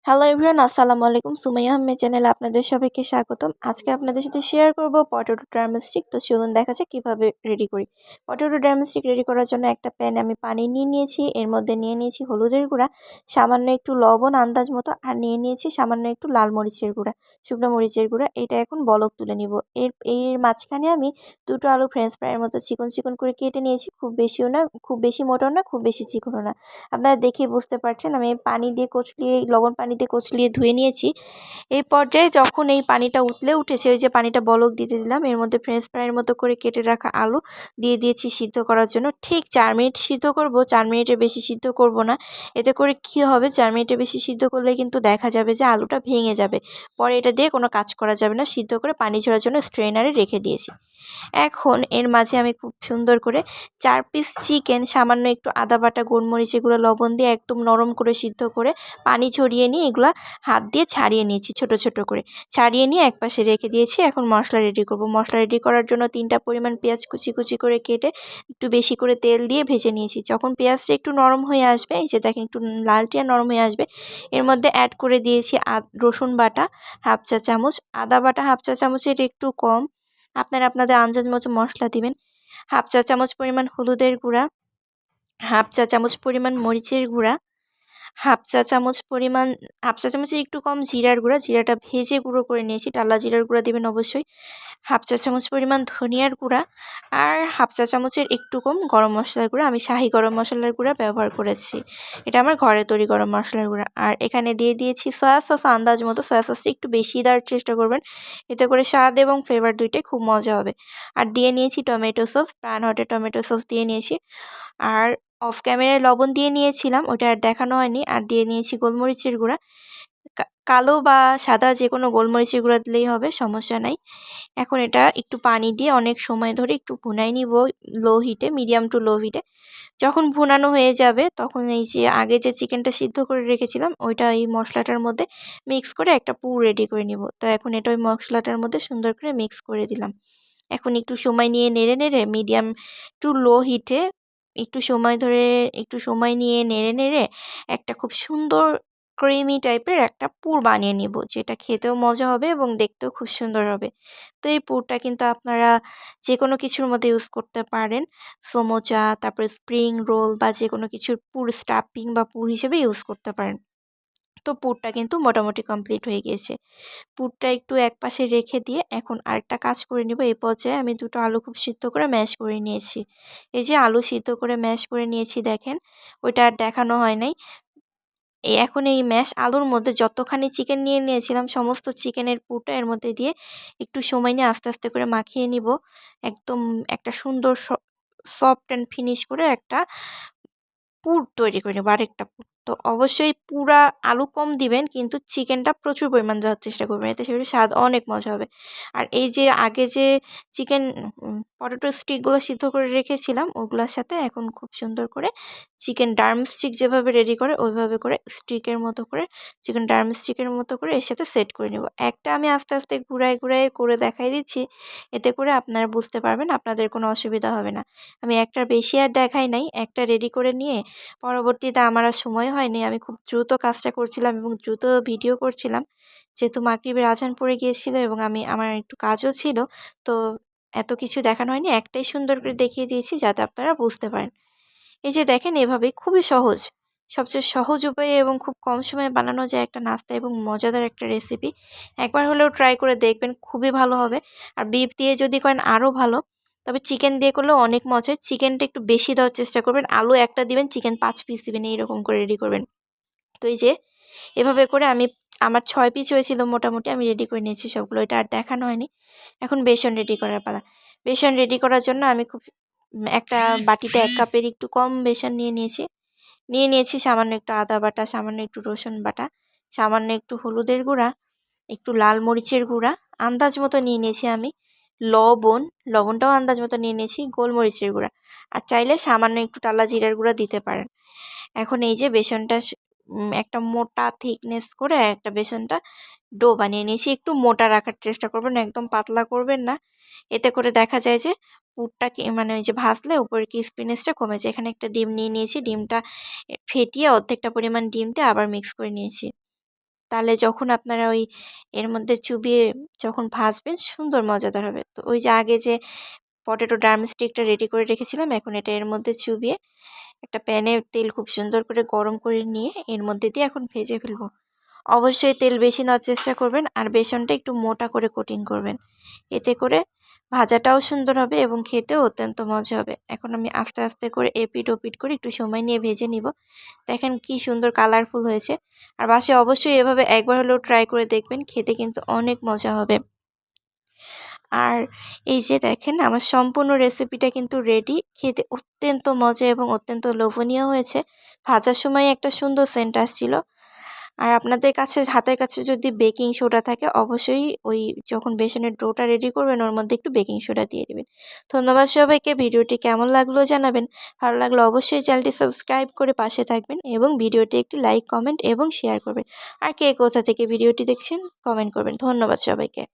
Hello everyone, আসসালামু আলাইকুম। সুমাইয়া আহমেদ চ্যানেলে আপনাদের সবাইকে স্বাগতম। আজকে আপনাদের সাথে শেয়ার করব পটেটো ড্রামস্টিক। তো চলুন দেখা যাক কীভাবে রেডি করি। পটেটো ড্রামস্টিক রেডি করার জন্য একটা প্যানে আমি পানি নিয়ে নিয়েছি। এর মধ্যে নিয়ে নিয়েছি হলুদের গুঁড়া, সামান্য একটু লবণ আন্দাজ মতো, আর নিয়ে নিয়েছি সামান্য একটু লাল মরিচের গুঁড়া, শুকনো মরিচের গুঁড়া। এটা এখন বলক তুলে নিব। এর মাঝখানে আমি দুটো আলু ফ্রেঞ্চ ফ্রাইয়ের মতো চিকন চিকন করে কেটে নিয়েছি। খুব বেশিও না, খুব বেশি মোটাও না, খুব বেশি চিকনও না। আপনারা দেখে বুঝতে পারছেন আমি পানি দিয়ে কচলিয়ে, লবণ পানিতে কচলিয়ে ধুয়ে নিয়েছি। এই পর্যায়ে যখন এই পানিটা উঠেছে, ওই যে পানিটা বলক দিতে দিলাম, এর মধ্যে ফ্রেঞ্চ ফ্রাইয়ের মতো করে কেটে রাখা আলু দিয়ে দিয়েছি সিদ্ধ করার জন্য। ঠিক 4 মিনিট সিদ্ধ করব, 4 মিনিটের বেশি সিদ্ধ করব না। এতে করে কি হবে, 4 মিনিটের বেশি সিদ্ধ করলে কিন্তু দেখা যাবে যে আলুটা ভেঙে যাবে। পরে এটা দিয়ে কোনো কাজ করা যাবে না। সিদ্ধ করে পানি ঝরার জন্য স্ট্রেনারে রেখে দিয়েছি। এখন এর মাঝে আমি খুব সুন্দর করে 4 পিস চিকেন, সামান্য একটু আদা বাটা, গোলমরিচ, এগুলো লবণ দিয়ে একদম নরম করে সিদ্ধ করে পানি ঝরিয়ে নিয়ে এগুলা হাত দিয়ে ছাড়িয়ে নিয়েছি ছোট ছোট করে। ছাড়িয়ে নিয়ে একপাশে রেখে দিয়েছি। এখন মশলা রেডি করব। মশলা রেডি করার জন্য 3টা পরিমাণ পেঁয়াজ কুচি কুচি করে কেটে একটু বেশি করে তেল দিয়ে ভেজে নিয়েছি। যখন পেঁয়াজটা একটু নরম হয়ে আসবে, এই যে দেখেন একটু লালটে নরম হয়ে আসবে, এর মধ্যে অ্যাড করে দিয়েছি রসুন বাটা হাফ চা চামচ, আদা বাটা হাফ চা চামচের একটু কম, আপনারা আপনাদের আন্দাজ মতো মশলা দিবেন। হাফ চা চামচ পরিমাণ হলুদের গুঁড়া, হাফ চা চামচ পরিমাণ মরিচের গুঁড়া, হাফ চা চামচ পরিমাণ, হাফ চা চামচের একটু কম জিরার গুঁড়া, জিরাটা ভেজে গুঁড়ো করে নিয়েছি, টালা জিরার গুঁড়া দিবেন অবশ্যই। হাফ চা চামচ পরিমাণ ধনিয়ার গুঁড়া, আর হাফ চা চামচের একটু কম গরম মশলার গুঁড়া। আমি শাহি গরম মশলার গুঁড়া ব্যবহার করেছি, এটা আমার ঘরে তৈরি গরম মশলার গুঁড়া। আর এখানে দিয়ে দিয়েছি সয়া সস আন্দাজ মতো। সয়া সসটা একটু বেশি দেওয়ার চেষ্টা করবেন, এতে করে স্বাদ এবং ফ্লেভার দুইটাই খুব মজা হবে। আর দিয়ে নিয়েছি টমেটো সস, প্যান হটে টমেটো সস দিয়ে নিয়েছি। আর অফ ক্যামেরায় লবণ দিয়ে নিয়েছিলাম, ওটা আর দেখানো হয়নি। আর দিয়ে নিয়েছি গোলমরিচের গুঁড়া, কালো বা সাদা যে কোনো গোলমরিচের গুঁড়া দিলেই হবে, সমস্যা নাই। এখন এটা একটু পানি দিয়ে অনেক সময় ধরে একটু ভুনাই নিব, লো হিটে, মিডিয়াম টু লো হিটে। যখন ভুনানো হয়ে যাবে তখন এই যে আগে যে চিকেনটা সিদ্ধ করে রেখেছিলাম ওইটা এই মশলাটার মধ্যে মিক্স করে একটা পুর রেডি করে নিব। তো এখন এটা ওই মশলাটার মধ্যে সুন্দর করে মিক্স করে দিলাম। এখন একটু সময় নিয়ে নেড়ে নেড়ে মিডিয়াম টু লো হিটে একটু সময় নিয়ে নেড়ে নেড়ে একটা খুব সুন্দর ক্রিমি টাইপের একটা পুর বানিয়ে নিব, যেটা খেতেও মজা হবে এবং দেখতেও খুব সুন্দর হবে। তো এই পুরটা কিন্তু আপনারা যে কোনো কিছুর মধ্যে ইউজ করতে পারেন। সমোচা, তারপরে স্প্রিং রোল বা যে কোনো কিছুর পুর স্টাফিং বা পুর হিসেবে ইউজ করতে পারেন। তো পুরটা কিন্তু মোটামুটি কমপ্লিট হয়ে গিয়েছে। পুরটা একটু একপাশে রেখে দিয়ে এখন আরেকটা কাজ করে নিব। এই পর্যায়ে আমি দুটো আলু খুব সিদ্ধ করে ম্যাশ করে নিয়েছি। এই যে আলু সিদ্ধ করে ম্যাশ করে নিয়েছি দেখেন, ওইটা আর দেখানো হয় নাই। এখন এই ম্যাশ আলুর মধ্যে যতখানি চিকেন নিয়ে নিয়েছিলাম সমস্ত চিকেনের পুরটা এর মধ্যে দিয়ে একটু সময় নিয়ে আস্তে আস্তে করে মাখিয়ে নিব। একদম একটা সুন্দর সফট অ্যান্ড ফিনিশ করে একটা পুর তৈরি করে নেব, আরেকটা পুর। তো অবশ্যই পুরা আলু কম দিবেন, কিন্তু চিকেনটা প্রচুর পরিমাণ দেওয়ার চেষ্টা করবেন, এতে সেগুলো স্বাদ অনেক মজা হবে। আর এই যে আগে যে চিকেন পটেটো স্টিকগুলো সিদ্ধ করে রেখেছিলাম ওগুলোর সাথে এখন খুব সুন্দর করে চিকেন ড্রামস্টিক যেভাবে রেডি করে ওইভাবে করে স্টিকের মতো করে, চিকেন ড্রামস্টিকের মতো করে এর সাথে সেট করে নেব। একটা আমি আস্তে আস্তে ঘুরায় ঘুরায় করে দেখাই দিচ্ছি, এতে করে আপনারা বুঝতে পারবেন, আপনাদের কোনো অসুবিধা হবে না। আমি একটার বেশি আর দেখাই নাই, একটা রেডি করে নিয়ে পরবর্তীতে আমার আর সময় হয়নি। আমি খুব দ্রুত কাজটা করছিলাম এবং দ্রুত ভিডিও করছিলাম। যেহেতু মাগরিবের আজান পড়ে গিয়েছিল এবং আমার একটু কাজও ছিল। তো এত কিছু দেখানো হয়নি। একটাই সুন্দর করে দেখিয়ে দিয়েছি যাতে আপনারা বুঝতে পারেন। এই যে দেখেন এভাবেই খুবই সহজ। সবচেয়ে সহজ উপায়ে এবং খুব কম সময়ে বানানো যায় একটা নাস্তা এবং মজাদার একটা রেসিপি। একবার হলেও ট্রাই করে দেখবেন, খুবই ভালো হবে। আর বিফ দিয়ে যদি করেন আরও ভালো। তবে চিকেন দিয়ে করলেও অনেক মজা হয়। চিকেনটা একটু বেশি দেওয়ার চেষ্টা করবেন। আলু একটা দিবেন, চিকেন 5 পিস দিবেন, এইরকম করে রেডি করবেন। তো এই যে এভাবে করে আমার 6 পিস হয়েছিল মোটামুটি, আমি রেডি করে নিয়েছি সবগুলো। এটা আর দেখানো হয়নি। এখন বেসন রেডি করার পালা। বেসন রেডি করার জন্য আমি খুব একটা বাটিতে 1 কাপের একটু কম বেসন নিয়ে নিয়েছি সামান্য একটু আদা বাটা, সামান্য একটু রসুন বাটা, সামান্য একটু হলুদের গুঁড়া, একটু লাল মরিচের গুঁড়া, আন্দাজ মতো নিয়ে নিয়েছি আমি লবণটাও আন্দাজ মতো নিয়ে নিয়েছি, গোলমরিচের গুঁড়া। আর চাইলে সামান্য একটু টালা জিরার গুঁড়া দিতে পারেন। এখন এই যে বেসনটা একটা মোটা থিকনেস করে একটা বেসনটা ডো বানিয়ে নিয়েছি। একটু মোটা রাখার চেষ্টা করবেন, একদম পাতলা করবেন না। এতে করে দেখা যায় যে পুরটা মানে ওই যে ভাজলে উপরের ক্রিস্পিনেসটা কমে যায়। এখানে একটা ডিম নিয়ে নিয়েছি, ডিমটা ফেটিয়ে অর্ধেকটা পরিমাণ ডিম দিয়ে আবার মিক্স করে নিয়েছি। তাহলে যখন আপনারা এর মধ্যে চুবিয়ে যখন ভাজবেন সুন্দর মজাদার হবে। তো ওই যে আগে যে পটেটো ড্রামস্টিকটা রেডি করে রেখেছিলাম, এখন এটা এর মধ্যে চুবিয়ে একটা প্যানে তেল খুব সুন্দর করে গরম করে নিয়ে এর মধ্যে দিয়ে এখন ভেজে ফেলবো। অবশ্যই তেল বেশি নেওয়ার চেষ্টা করবেন আর বেসনটা একটু মোটা করে কোটিং করবেন। এতে করে ভাজাটাও সুন্দর হবে এবং খেতেও অত্যন্ত মজা হবে। এখন আমি আস্তে আস্তে করে এপিট ওপিট করে একটু সময় নিয়ে ভেজে নিব। দেখেন কি সুন্দর কালারফুল হয়েছে। আর বাসায় অবশ্যই এভাবে একবার হলেও ট্রাই করে দেখবেন, খেতে কিন্তু অনেক মজা হবে। আর এই যে দেখেন আমার সম্পূর্ণ রেসিপিটা কিন্তু রেডি। খেতে অত্যন্ত মজা এবং অত্যন্ত লোভনীয় হয়েছে। ভাজার সময় একটা সুন্দর সেন্ট আসছিল। আর আপনাদের কাছে হাতের কাছে যদি বেকিং সোডা থাকে অবশ্যই যখন বেসনের ডোটা রেডি করবেন ওর মধ্যে একটু বেকিং সোডা দিয়ে দিবেন। ধন্যবাদ সবাইকে। ভিডিওটি কেমন লাগলো জানাবেন। ভালো লাগলে অবশ্যই চ্যানেলটি সাবস্ক্রাইব করে পাশে থাকবেন এবং ভিডিওটি একটি লাইক, কমেন্ট এবং শেয়ার করবেন। আর কে কোথা থেকে ভিডিওটি দেখছেন কমেন্ট করবেন। ধন্যবাদ সবাইকে।